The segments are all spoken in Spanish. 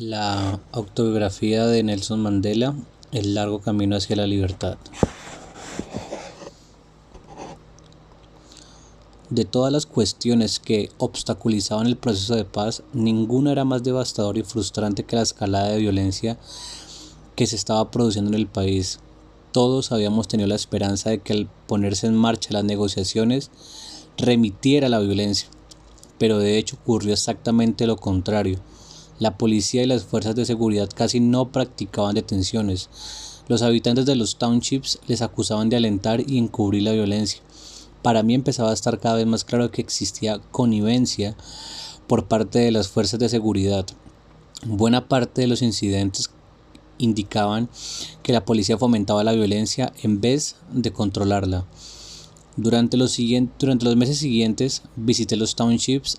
La autobiografía de Nelson Mandela, El largo camino hacia la libertad. De todas las cuestiones que obstaculizaban el proceso de paz, ninguna era más devastadora y frustrante que la escalada de violencia que se estaba produciendo en el país. Todos habíamos tenido la esperanza de que al ponerse en marcha las negociaciones remitiera la violencia, pero de hecho ocurrió exactamente lo contrario. La policía y las fuerzas de seguridad casi no practicaban detenciones. Los habitantes de los townships les acusaban de alentar y encubrir la violencia. Para mí empezaba a estar cada vez más claro que existía connivencia por parte de las fuerzas de seguridad. Buena parte de los incidentes indicaban que la policía fomentaba la violencia en vez de controlarla. Durante los meses siguientes visité los townships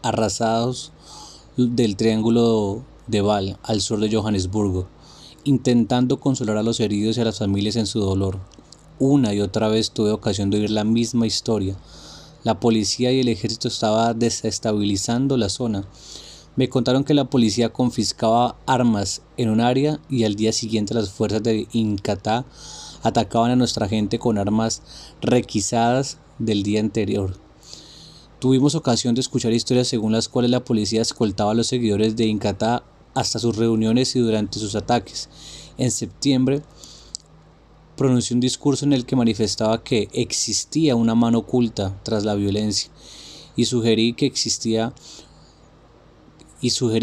arrasados del Triángulo de Val, al sur de Johannesburgo, intentando consolar a los heridos y a las familias en su dolor. Una y otra vez tuve ocasión de oír la misma historia. La policía y el ejército estaban desestabilizando la zona. Me contaron que la policía confiscaba armas en un área y al día siguiente las fuerzas de Inkatha atacaban a nuestra gente con armas requisadas del día anterior. Tuvimos ocasión de escuchar historias según las cuales la policía escoltaba a los seguidores de Inkatha hasta sus reuniones y durante sus ataques. En septiembre, pronunció un discurso en el que manifestaba que existía una mano oculta tras la violencia y sugerí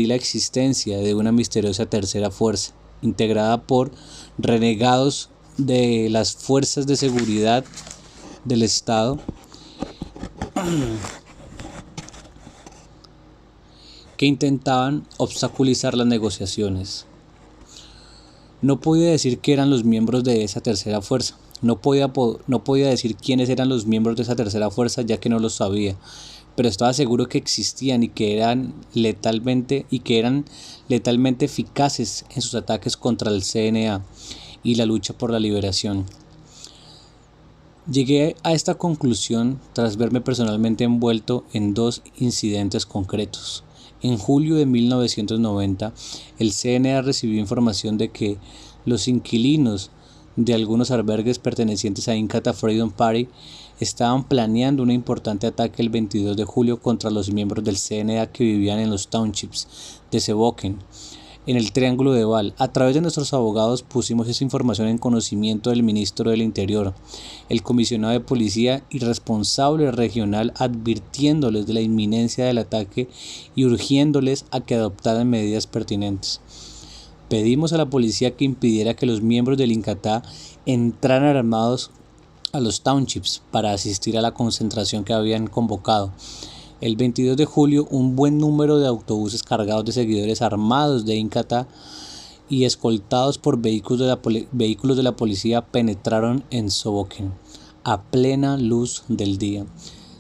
la existencia de una misteriosa tercera fuerza, integrada por renegados de las fuerzas de seguridad del Estado que intentaban obstaculizar las negociaciones. No podía decir que eran los miembros de esa tercera fuerza. No podía decir quiénes eran los miembros de esa tercera fuerza, ya que no lo sabía, pero estaba seguro que existían y que eran letalmente eficaces en sus ataques contra el CNA y la lucha por la liberación. Llegué a esta conclusión tras verme personalmente envuelto en dos incidentes concretos. En julio de 1990, el CNA recibió información de que los inquilinos de algunos albergues pertenecientes a Inkatha Freedom Party estaban planeando un importante ataque el 22 de julio contra los miembros del CNA que vivían en los townships de Seboken, en el Triángulo de Val. A través de nuestros abogados pusimos esa información en conocimiento del ministro del Interior, el comisionado de policía y responsable regional, advirtiéndoles de la inminencia del ataque y urgiéndoles a que adoptaran medidas pertinentes. Pedimos a la policía que impidiera que los miembros del Inkatha entraran armados a los townships para asistir a la concentración que habían convocado. El 22 de julio, un buen número de autobuses cargados de seguidores armados de Inkatha y escoltados por vehículos de la policía penetraron en Seboken a plena luz del día.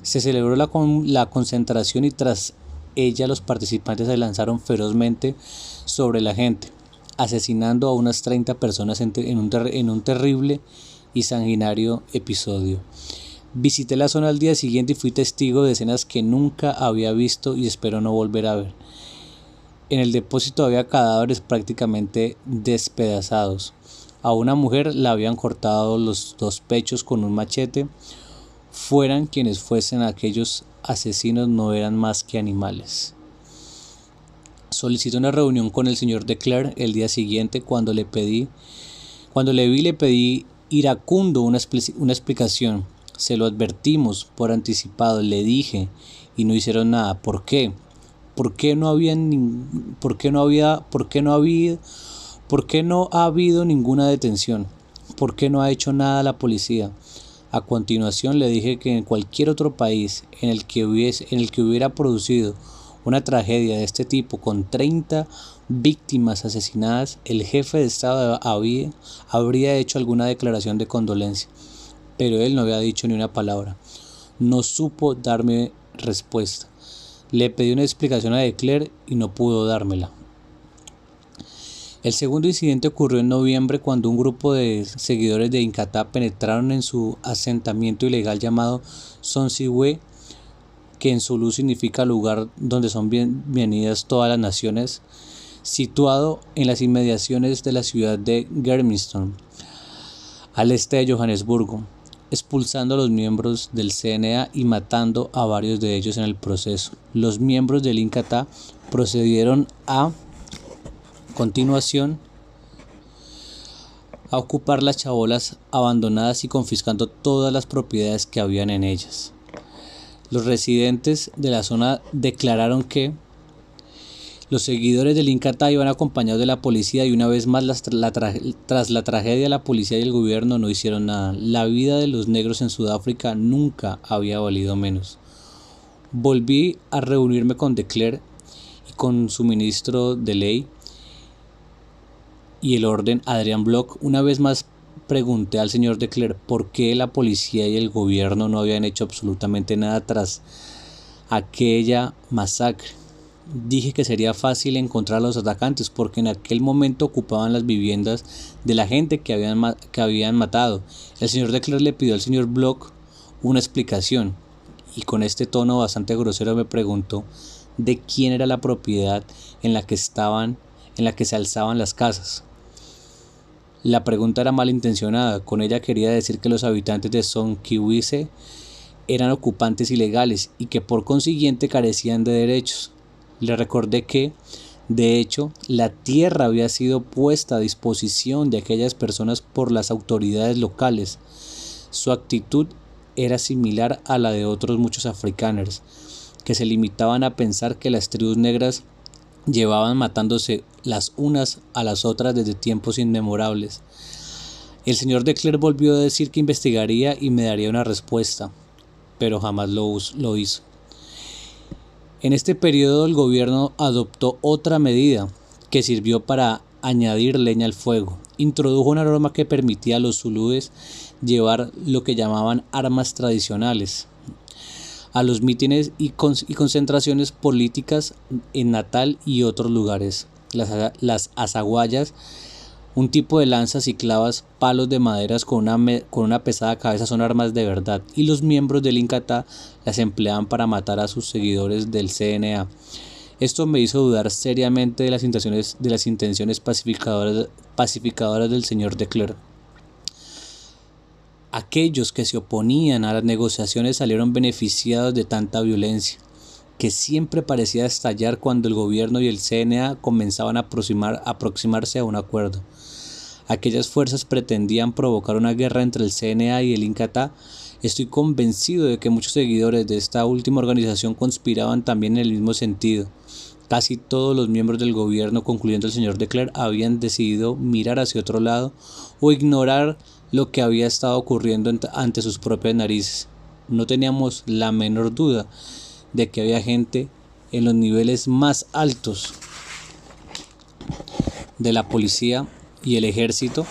Se celebró la concentración y tras ella los participantes se lanzaron ferozmente sobre la gente, asesinando a unas 30 personas en un terrible y sanguinario episodio. Visité la zona al día siguiente y fui testigo de escenas que nunca había visto y espero no volver a ver. En el depósito había cadáveres prácticamente despedazados. A una mujer la habían cortado los dos pechos con un machete. Fueran quienes fuesen, aquellos asesinos no eran más que animales. Solicité una reunión con el señor de Klerk el día siguiente. Cuando le vi le pedí iracundo una explicación. Se lo advertimos por anticipado, le dije, y no hicieron nada. ¿Por qué? ¿Por qué no ha habido ninguna detención? ¿Por qué no ha hecho nada la policía? A continuación le dije que en cualquier otro país en el que hubiera producido una tragedia de este tipo con 30 víctimas asesinadas, el jefe de Estado habría hecho alguna declaración de condolencia. Pero él no había dicho ni una palabra. No supo darme respuesta. Le pedí una explicación a de Klerk y no pudo dármela. El segundo incidente ocurrió en noviembre cuando un grupo de seguidores de Inkatha penetraron en su asentamiento ilegal llamado Sonsiwe, que en zulú significa lugar donde son bienvenidas todas las naciones. situado en las inmediaciones de la ciudad de Germiston, al este de Johannesburgo, expulsando a los miembros del CNA y matando a varios de ellos en el proceso. Los miembros del Inkatha procedieron a continuación a ocupar las chabolas abandonadas y confiscando todas las propiedades que habían en ellas. Los residentes de la zona declararon que los seguidores del Inkatha iban acompañados de la policía y una vez más tras la tragedia la policía y el gobierno no hicieron nada. La vida de los negros en Sudáfrica nunca había valido menos. Volví a reunirme con de Klerk y con su ministro de Ley y el orden, Adrian Block. Una vez más pregunté al señor de Klerk por qué la policía y el gobierno no habían hecho absolutamente nada tras aquella masacre. Dije que sería fácil encontrar a los atacantes porque en aquel momento ocupaban las viviendas de la gente que habían matado. El señor de Klerk le pidió al señor Block una explicación y con este tono bastante grosero me preguntó de quién era la propiedad en la que se alzaban las casas. La pregunta era malintencionada. Con ella quería decir que los habitantes de Sonkiwise eran ocupantes ilegales y que por consiguiente carecían de derechos. Le recordé que, de hecho, la tierra había sido puesta a disposición de aquellas personas por las autoridades locales. Su actitud era similar a la de otros muchos africanos, que se limitaban a pensar que las tribus negras llevaban matándose las unas a las otras desde tiempos inmemorables. El señor de Klerk volvió a decir que investigaría y me daría una respuesta, pero jamás lo hizo. En este periodo el gobierno adoptó otra medida que sirvió para añadir leña al fuego. Introdujo una norma que permitía a los zulúes llevar lo que llamaban armas tradicionales a los mítines y concentraciones políticas en Natal y otros lugares. Las azaguayas, un tipo de lanzas y clavas, palos de maderas con una pesada cabeza, son armas de verdad, y los miembros del Inkatha las empleaban para matar a sus seguidores del CNA. Esto me hizo dudar seriamente de las intenciones pacificadoras del señor de Klerk. Aquellos que se oponían a las negociaciones salieron beneficiados de tanta violencia, que siempre parecía estallar cuando el gobierno y el CNA comenzaban a aproximarse a un acuerdo. Aquellas fuerzas pretendían provocar una guerra entre el CNA y el Inkatha. Estoy convencido de que muchos seguidores de esta última organización conspiraban también en el mismo sentido. Casi todos los miembros del gobierno, concluyendo el señor de Klerk, habían decidido mirar hacia otro lado o ignorar lo que había estado ocurriendo ante sus propias narices. No teníamos la menor duda de que había gente en los niveles más altos de la policía y el ejército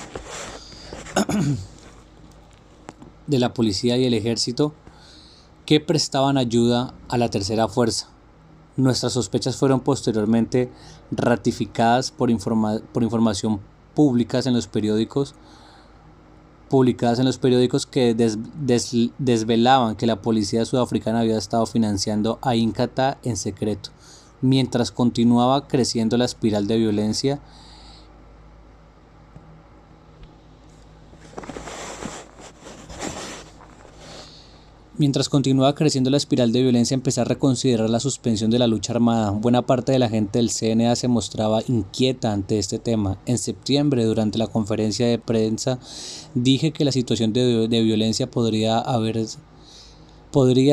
que prestaban ayuda a la tercera fuerza. Nuestras sospechas fueron posteriormente ratificadas por información publicadas en los periódicos que desvelaban que la policía sudafricana había estado financiando a Inkatha en secreto. Mientras continuaba creciendo la espiral de violencia, empecé a reconsiderar la suspensión de la lucha armada. Buena parte de la gente del CNA se mostraba inquieta ante este tema. En septiembre, durante la conferencia de prensa, dije que la situación de violencia podría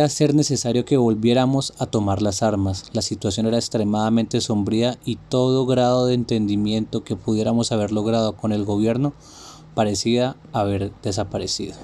ser necesario que volviéramos a tomar las armas. La situación era extremadamente sombría y todo grado de entendimiento que pudiéramos haber logrado con el gobierno parecía haber desaparecido.